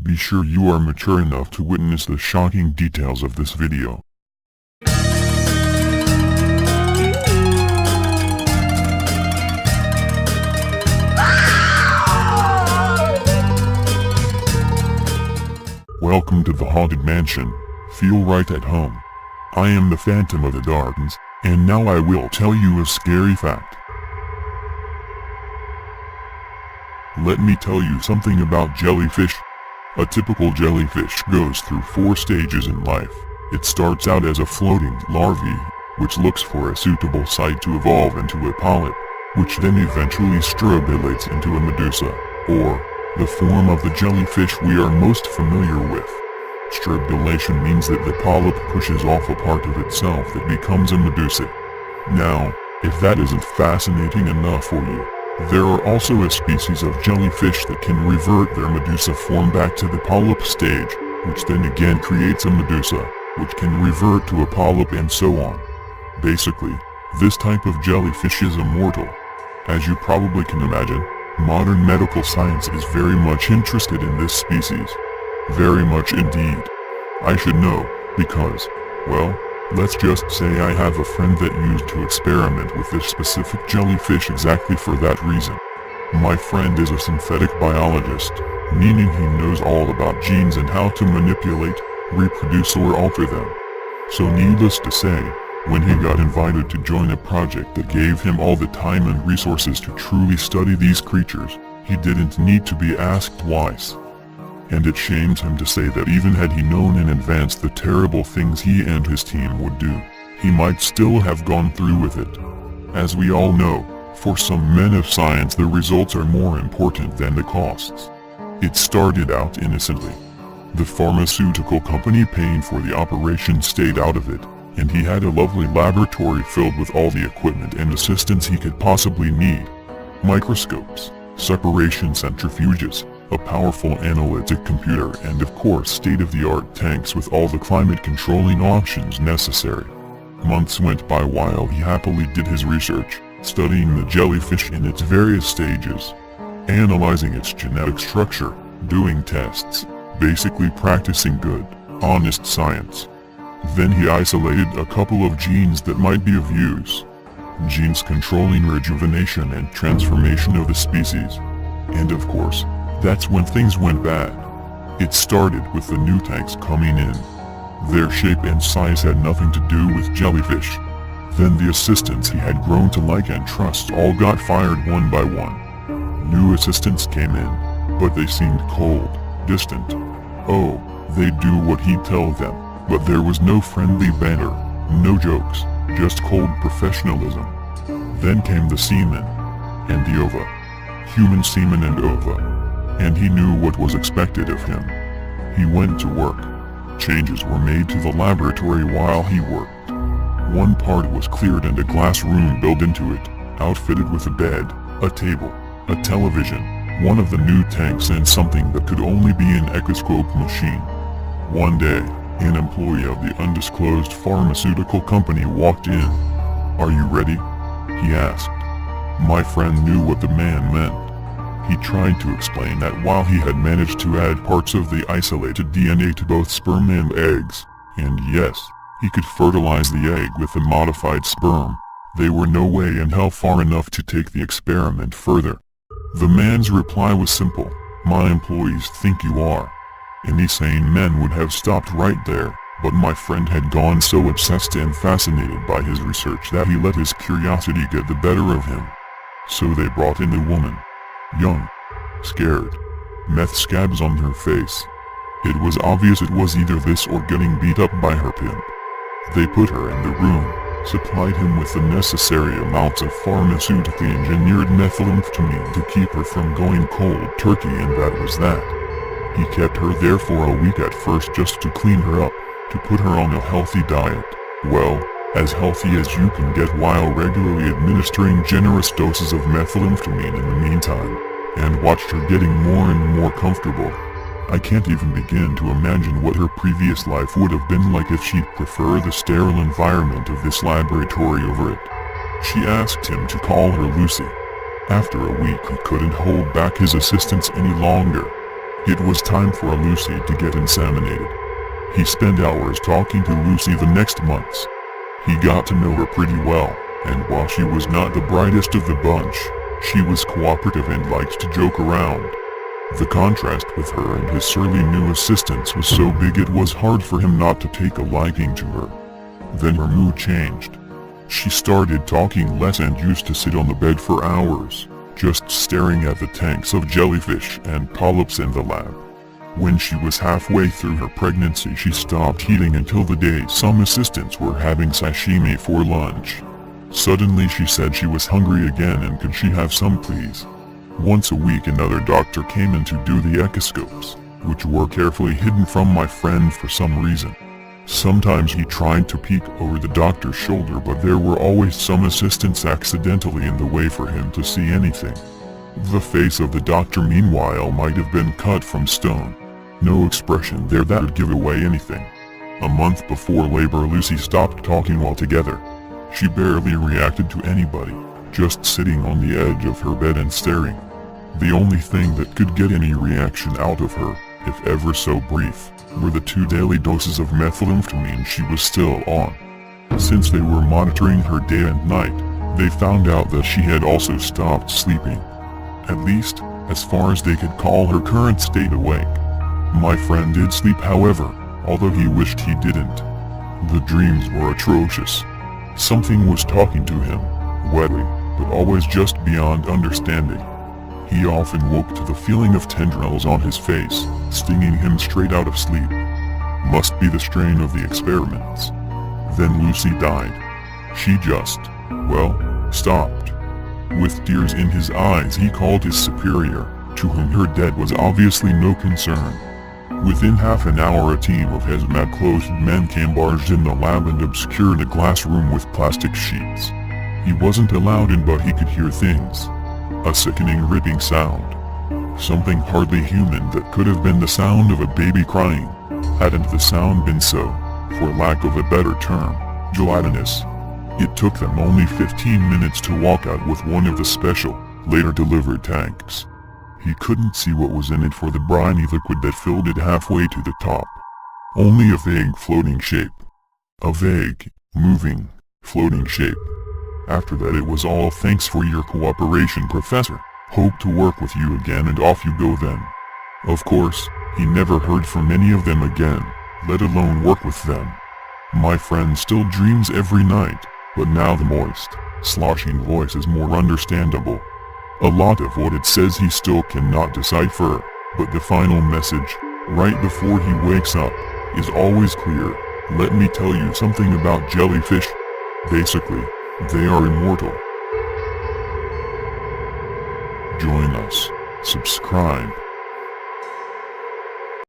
Be sure you are mature enough to witness the shocking details of this video. Welcome to the Haunted Mansion. Feel right at home. I am the Phantom of the Gardens, and now I will tell you a scary fact. Let me tell you something about jellyfish. A typical jellyfish goes through 4 stages in life. It starts out as a floating larvae, which looks for a suitable site to evolve into a polyp, which then eventually strobilates into a medusa, or the form of the jellyfish we are most familiar with. Strobilation means that the polyp pushes off a part of itself that becomes a medusa. Now, if that isn't fascinating enough for you, there are also a species of jellyfish that can revert their medusa form back to the polyp stage, which then again creates a medusa, which can revert to a polyp and so on. Basically, this type of jellyfish is immortal. As you probably can imagine, modern medical science is very much interested in this species. Very much indeed. I should know, because, well, let's just say I have a friend that used to experiment with this specific jellyfish exactly for that reason. My friend is a synthetic biologist, meaning he knows all about genes and how to manipulate, reproduce or alter them. So needless to say, when he got invited to join a project that gave him all the time and resources to truly study these creatures, he didn't need to be asked twice. And it shames him to say that even had he known in advance the terrible things he and his team would do, he might still have gone through with it. As we all know, for some men of science the results are more important than the costs. It started out innocently. The pharmaceutical company paying for the operation stayed out of it, and he had a lovely laboratory filled with all the equipment and assistance he could possibly need. Microscopes, separation centrifuges, a powerful analytic computer and of course state-of-the-art tanks with all the climate-controlling options necessary. Months went by while he happily did his research, studying the jellyfish in its various stages, analyzing its genetic structure, doing tests, basically practicing good, honest science. Then he isolated a couple of genes that might be of use. Genes controlling rejuvenation and transformation of the species. And of course, that's when things went bad. It started with the new tanks coming in. Their shape and size had nothing to do with jellyfish. Then the assistants he had grown to like and trust all got fired one by one. New assistants came in, but they seemed cold, distant. Oh, they'd do what he'd tell them, but there was no friendly banter, no jokes, just cold professionalism. Then came the semen, and the ova. Human semen and ova. And he knew what was expected of him. He went to work. Changes were made to the laboratory while he worked. One part was cleared and a glass room built into it, outfitted with a bed, a table, a television, one of the new tanks and something that could only be an echoscope machine. One day, an employee of the undisclosed pharmaceutical company walked in. "Are you ready?" he asked. My friend knew what the man meant. He tried to explain that while he had managed to add parts of the isolated DNA to both sperm and eggs, and yes, he could fertilize the egg with the modified sperm, they were no way in hell far enough to take the experiment further. The man's reply was simple: "My employees think you are." Any sane man would have stopped right there, but my friend had gone so obsessed and fascinated by his research that he let his curiosity get the better of him. So they brought in a woman. Young, scared, meth scabs on her face. It was obvious it was either this or getting beat up by her pimp. They put her in the room, supplied him with the necessary amounts of pharmaceutically engineered methamphetamine to keep her from going cold turkey, and that was that. He kept her there for a week at first just to clean her up, to put her on a healthy diet. Well, as healthy as you can get while regularly administering generous doses of methamphetamine in the meantime, and watched her getting more and more comfortable. I can't even begin to imagine what her previous life would have been like if she'd prefer the sterile environment of this laboratory over it. She asked him to call her Lucy. After a week he couldn't hold back his assistance any longer. It was time for Lucy to get inseminated. He spent hours talking to Lucy the next months. He got to know her pretty well, and while she was not the brightest of the bunch, she was cooperative and liked to joke around. The contrast with her and his surly new assistants was so big it was hard for him not to take a liking to her. Then her mood changed. She started talking less and used to sit on the bed for hours, just staring at the tanks of jellyfish and polyps in the lab. When she was halfway through her pregnancy, she stopped eating until the day some assistants were having sashimi for lunch. Suddenly she said she was hungry again and could she have some please. Once a week another doctor came in to do the echoscopes, which were carefully hidden from my friend for some reason. Sometimes he tried to peek over the doctor's shoulder, but there were always some assistants accidentally in the way for him to see anything. The face of the doctor meanwhile might have been cut from stone. No expression there that would give away anything. A month before labor, Lucy stopped talking altogether. She barely reacted to anybody, just sitting on the edge of her bed and staring. The only thing that could get any reaction out of her, if ever so brief, were the 2 daily doses of methamphetamine she was still on. Since they were monitoring her day and night, they found out that she had also stopped sleeping. At least, as far as they could call her current state awake. My friend did sleep, however, although he wished he didn't. The dreams were atrocious. Something was talking to him, wetly, but always just beyond understanding. He often woke to the feeling of tendrils on his face, stinging him straight out of sleep. Must be the strain of the experiments. Then Lucy died. She just, well, stopped. With tears in his eyes he called his superior, to whom her death was obviously no concern. Within half an hour a team of hazmat-clothed men came barged in the lab and obscured a glass room with plastic sheets. He wasn't allowed in, but he could hear things. A sickening ripping sound. Something hardly human that could have been the sound of a baby crying, hadn't the sound been so, for lack of a better term, gelatinous. It took them only 15 minutes to walk out with one of the special, later delivered tanks. He couldn't see what was in it for the briny liquid that filled it halfway to the top. Only a vague floating shape. A vague, moving, floating shape. After that it was all thanks for your cooperation, Professor. Hope to work with you again, and off you go then. Of course, he never heard from any of them again, let alone work with them. My friend still dreams every night, but now the moist, sloshing voice is more understandable. A lot of what it says he still cannot decipher, but the final message, right before he wakes up, is always clear. Let me tell you something about jellyfish. Basically, they are immortal. Join us. Subscribe.